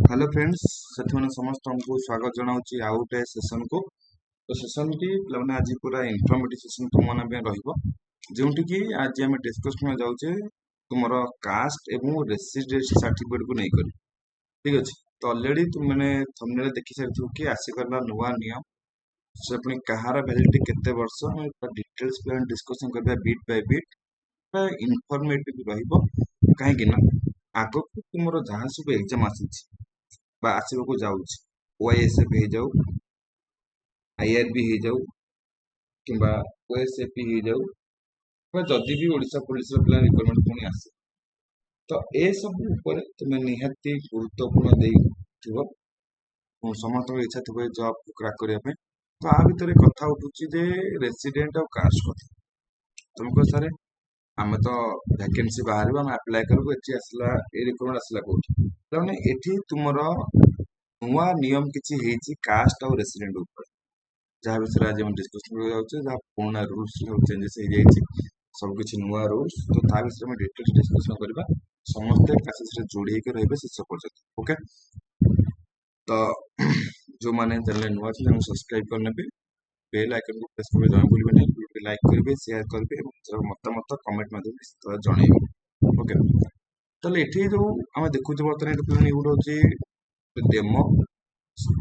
Hello friends से समस्त को स्वागत जनाऊँगी आउ गोटे सेसन को। तो सेसन टी पे आज पूरा इनफॉर्मेटिव सेसन तुम मन जोटि कि आज आम डिस्कस करने जाऊे तुम कास्ट एवं रेसिडेंस सर्टिफिकेट को लेकर। ठीक अच्छे तो अलरेडी तुमने थंबनेल देखी सारी कि आसीगला नुआ नियम से पुणी कहार वैलिडिटी केते वर्ष डिटेल्स डिस्कसन करबा बिट बाय बिट इनफॉर्मेटिव रहिबो। कहीं आग को तुम जहाँ सब एग्जाम आसी आसवाक जाऊँगी ओएसएफ हो जाऊ आईआरबी हो जाऊ कि ओएसएफ हो जाऊ जदि भी ओडिशा पुलिस पिला रिक्वायरमेंट पुणी आसे तो ए सब ऊपर तुम्हें निहाती गुरुत्वपूर्ण देव समस्त इच्छा थी जॉब क्रैक करने तो आ भितर कथा उठुची जे रेसिडेंट और कास्ट कथा तुम कह सारे आम तो वैकेंसी बाहर आम आप्लाय करूँ ये आसला ये रिक्वायरमेंट आसला कौटी तेने ये तुम नुआ नियम किसी कास्ट और रेसिडेंट ऊपर जहाँ विषय आज डिस्कसन कर जहाँ पुराना रूल्स चेंजेस हो जाए सबकि नुआ रूल्स तो ता विषय में डिटेल्स डिस्कसन करवा समस्ते क्लासेस जोड़ी रही शेष पर्यटन ओके। तो जो मैंने चैनल नुआ थे सब्सक्राइब करने बेल आइकन को प्रेस कर जॉइन भूलें नहीं वीडियो लाइक करेंगे शेयर करेंगे मतामत कमेंट माध्यम जनइबे ओके। तो ये जो आम देखुचे बर्तमान ये गोटे हूँ डेमो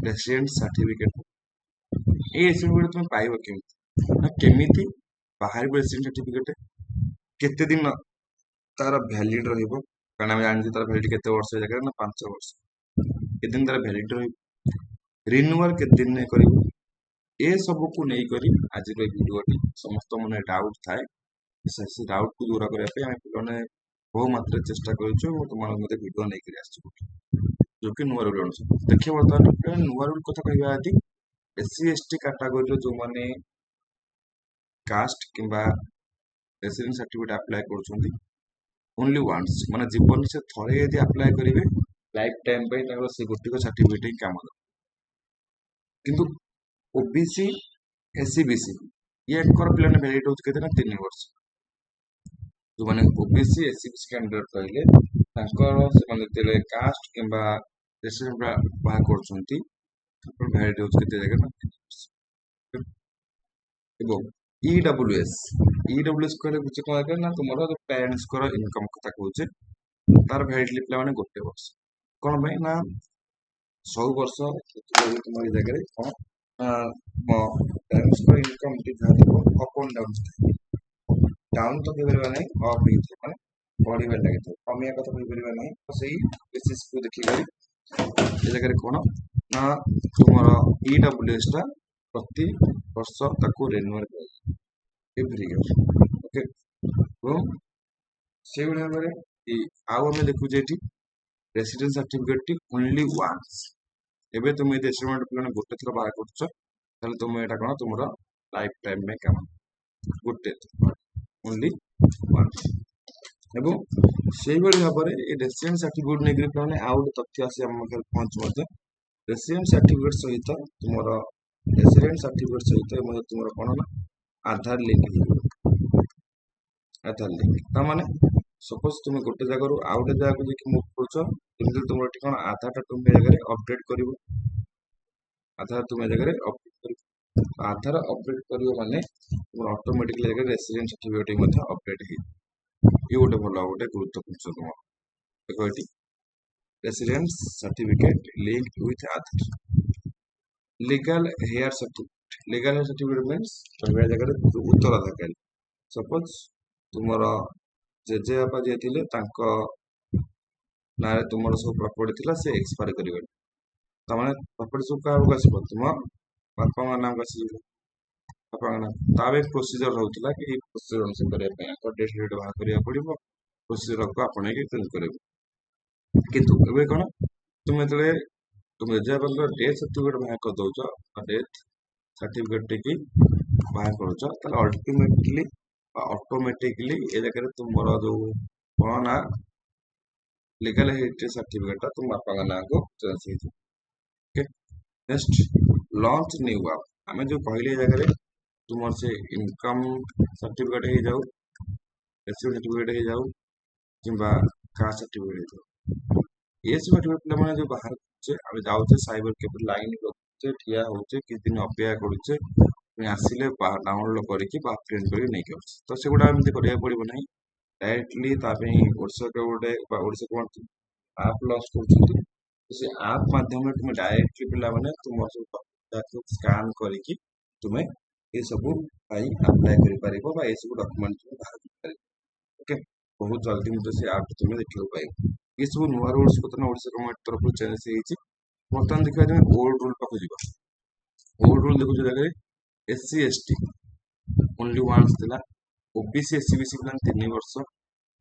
रेसिडेंट सर्टिफिकेट ये सर्टिफिकेट तुम पाइब केमी बाहर रेसिडेंट सर्टिफिकेट केते दिन तार वैलिड रहिबो कारण आम जानते तार वैलिड केते वर्ष जगह ना 5 वर्ष केते दिन तार वैलिड रहिबो रिन्यूअल केते दिन में करिवो ए सब को नहीं करी आज वीडियोटी समस्त मन डाउट थाए से डाउट को दूर करने पे बहु मात्रा चेष्टा करूँ तुम वीडियो नहीं आस जो कि नुआ रूल अनुसार देखिए बर्तमान नुआ रूल कथा कहवा यदि एससी एसटी कैटेगोरी जो मैंने कास्ट कि रेसिडेंस सर्टिफिकेट अप्लाई कर ओनली वन्स माने जीवन से थोड़े यदि अप्लाई करेंगे लाइफ टाइम पे से गोटे सर्टिफिकेट ही काम किंतु ओबीसी एससीबीसी ये पिला वैलिड हो 3 वर्ष जो मैंने ओबीसी एससीबीसी कैंडिडेट रहिले कास्ट कि रेसिडेंट बाहर कर वैलिड हो जगह ईडब्ल्यूएस ईडब्ल्यूएस कहले बुझे कौन ना तुम जो पेरेंट्स इनकम कथा कहे तार वैलिडिटी पे मैंने 1 वर्ष कौन भाई ना 100 वर्ष तुम ये जगह कौन parents income up and down तो कही पार नहीं अप मैंने बढ़वे लगे कमिया कथा कही पार नहीं तो सही बेसीस को देखिक ये जगह कौन ना तुम ईडब्ल्यूएस टा प्रति वर्ष ताको रिन्यूअल एवरी ईयर ओके। से भाव में आउ आम देखुचे रेसिडेंस सर्टिफिकेट ओनली वन्स एबे तुम ये एस्टिमेट पे गोटे थर बाहर कर तुम यहाँ कौन तुम लाइफ टाइम में कम गोटे ओनली वन्स एवं से भाव में ये रेसिडेंस सर्टिफिकेट नहीं पे आउ गोटे तथ्य आसी आम पाखे पहुँच रेसिडेंस सर्टिफिकेट सहित तुम रेसिडेंट सर्टिफिकेट सहित तुम कौन ना आधार लिंक आधार लिंक माने सपोज तुम गोटे जगह आउ गोटे जगह को मुव कर तुम कौन आधार तुम जगह अपडेट कर आधार तुम जगह अपडेट कर आधार अपडेट कर माने तुम ऑटोमेटिकली जगह रेसिडेंट सर्टिफिकेट अपडेट हो ये गोटे भल गोटे गुरुत्वपूर्ण तुम देखो ये resident certificate link with Aadhaar legal heir certificate legal heir certificate means जगह उत्तराधिकारी सपोज तुम जेजे बापा जी थे ना तुम सब प्रॉपर्टी थी से एक्सपायर कर प्रॉपर्टी सब क्या आसो तुम बापा नाम आस बापा नाम प्रोसीजर रोला कि प्रोसीजर अनुसार करने डेट डेट बाहर करा पड़ो प्रोसीजर को आपण चेंज कर कितु ए कौन तुम जो तुम जेजे डेथ सर्टिफिकेट बाहर कर दौ डेथ सर्टिफिकेट की बाहर कर अल्टीमेटली ऑटोमेटिकली ये जगह तुम जो कौन ना लीगल हेरिटेज सर्टिफिकेट तुम बापा ना को चेंज हो नेक्स्ट लॉन्च न्यू आप आम जो कहले जगह तुम से इनकम सर्टिफिकेट हो जाऊ रेसिडेंट सर्टिफिकेट हो जाऊ कि कास्ट सर्टिफिकेट हो जाऊ ये सर्टिफिकेट मैंने जो बाहर କରୁଛେ ଆମେ ଯାଉଛେ ସାଇबर କେବେ ଲାଇନ ରଖୁଛେ ଠିଆ ହଉଛେ କିଛି ଦିନ ଅପେକ୍ଷା କରୁଛେ ପୁଣି ଆସିଲେ ଡାଉନଲୋଡ କରିକି ବା ପ୍ରିଣ୍ଟ କରିକି ନେଇକି ଆସୁଛେ ତ ସେଗୁଡା ଏମିତି କରିବାକୁ ପଡିବ ନାହିଁ ଡାଇରେକ୍ଟଲି ତା ପାଇଁ ଓଡ଼ିଶା ଗୋଟେ ବା ଓଡ଼ିଶା କୁହନ୍ତି ଆପ୍ ଲଞ୍ଚ କରୁଛନ୍ତି ତ ସେ ଆପ୍ ମାଧ୍ୟମରେ ତୁମେ ଡାଇରେକ୍ଟଲି ପିଲାମାନେ ତୁମ ସବୁ ସ୍କାନ କରିକି ତୁମେ ଏସବୁ ପାଇଁ ଆପ୍ଲାଏ କରିପାରିବ ବା ଏସବୁ ଡକ୍ୟୁମେଣ୍ଟ ତୁମେ ବାହାର କରିପାରିବ ଓକେ ବହୁତ ଜଲ୍ଦି ମଧ୍ୟ ସେ ଆପ୍ ତୁମେ ଦେଖିବାକୁ ପାଇବ ଏସବୁ ନୂଆ ରୁଲ୍ସ ବର୍ତ୍ତମାନ ଓଡ଼ିଶା ଗଭର୍ଣ୍ଣମେଣ୍ଟ ତରଫରୁ ଚେଞ୍ଜ ହେଇଛି ବର୍ତ୍ତମାନ ଦେଖିବା ଆମେ ଓଲ୍ଡ ରୁଲ୍ ପାଖକୁ ଯିବା ଓଲ୍ଡ ରୁଲ୍ ଦେଖୁଛୁ ଜାଗାରେ SC ST ଓନ୍ଲି ୱାନ୍ସ ଥିଲା OBC SC BC ପିଲାମାନେ 3 ବର୍ଷ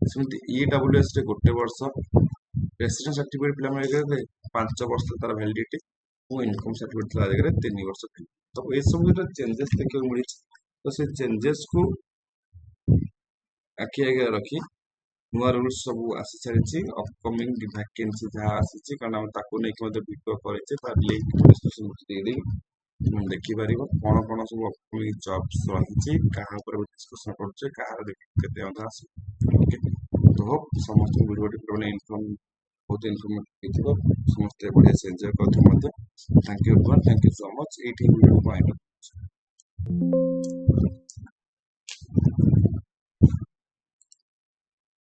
ସେମିତି EWS ରେ 1 ବର୍ଷ ରେସିଡେନ୍ସ ସାର୍ଟିଫିକେଟ ପିଲାମାନେ ଜାଗାରେ 5 ବର୍ଷ ତାର ଭ୍ୟାଲିଡିଟି ଓ ଇନକମ୍ ସାର୍ଟିଫିକେଟ ଥିଲା ଜାଗାରେ 3 ବର୍ଷ ଥିଲା ତ ଏସବୁ ଯେତେବେଳେ ଚେଞ୍ଜେସ୍ ଦେଖିବାକୁ ମିଳିଛି ତ ସେ ଚେଞ୍ଜେସକୁ ଆଖି ଆଗରେ ରଖି ନୂଆ ରୁଲ୍ସ ସବୁ ଆସି ସାରିଛି ଅପକମିଂ ଭ୍ୟାକେନ୍ସି ଯାହା ଆସିଛି କାରଣ ଆମେ ତାକୁ ନେଇକି ମଧ୍ୟ ଭିଡ଼ିଓ କରିଛେ ତାର ଲିଙ୍କ ଡିସ୍କ୍ରିପସନ ଦେଇଦେବି ତୁମେ ଦେଖିପାରିବ କଣ କଣ ସବୁ ଅପକମିଂ ଜବ୍ସ ରହିଛି କାହା ଉପରେ ଡିସ୍କସନ କରୁଛେ କାହାର କେତେ ଅଧା ଆସିବ ଓକେ ତ ହୋପ ସମସ୍ତଙ୍କୁ ଭିଡ଼ିଓଟି ମାନେ ଇନଫର୍ମ ବହୁତ ଇନଫର୍ମେଟିଭ ହେଇଥିବ ସମସ୍ତେ ବଢ଼ିଆ ସେ ଏନ୍ଜୟ କରୁଥିବ ମଧ୍ୟ ଥ୍ୟାଙ୍କ ୟୁ ସୋ ମଚ୍ ଏଇଠି ଭିଡ଼ିଓ ପଏଣ୍ଟ